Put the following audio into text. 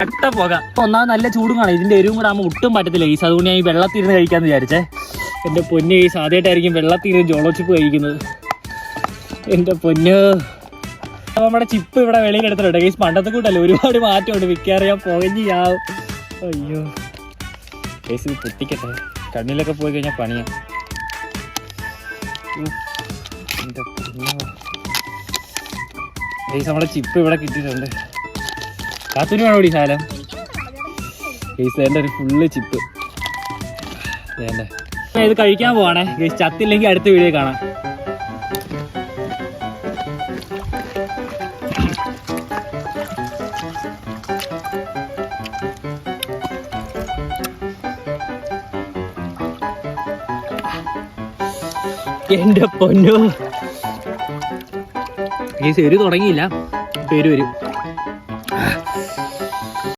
കട്ട പുക. ഒന്നാമത് നല്ല ചൂടും കാണാം, ഇതിന്റെ എരിവും കൂടെ ആകുമ്പോൾ ഒട്ടും പറ്റത്തില്ല ഗൈസ്. അതുകൊണ്ട് ഞാൻ ഈ വെള്ളത്തിരുന്ന് കഴിക്കാന്ന് വിചാരിച്ചേ. എന്റെ പൊന്ന് ഗൈസ്, ആദ്യമായിട്ടായിരിക്കും വെള്ളത്തിരുന്ന് ജോളോച്ചിപ്പ് കഴിക്കുന്നത്. എന്റെ പൊന്ന്, നമ്മുടെ ചിപ്പ് ഇവിടെ വെളിയിലെടുത്തിട്ടുണ്ട് ഗൈസ്. പണ്ടത്തെ കൂട്ടല്ലേ, ഒരുപാട് മാറ്റമുണ്ട്. മിക്കറിയാൻ പുകഞ്ഞാവും. അയ്യോ ഗൈസ്, ഇത് പൊട്ടിക്കട്ടെ. കണ്ണിലൊക്കെ പോയി കഴിഞ്ഞാൽ പണിയാ. എന്റെ പൊന്നോ ഗൈസ്, നമ്മുടെ ചിപ്പ് ഇവിടെ കിട്ടിയിട്ടുണ്ട്. കാത്തൂര് വേണോ ഈ സാധനം ഗൈസ്? വേണ്ട, ഒരു ഫുള്ള് ചിപ്പ് വേണ്ട. ഇത് കഴിക്കാൻ പോവാണേ ഗൈസ്. ചത്തില്ലെങ്കിൽ അടുത്ത വീഡിയോ കാണാം. എന്റെ പൊന്നോ ഗൈസ്, എരി തുടങ്ങിയില്ല, പേര് വരും.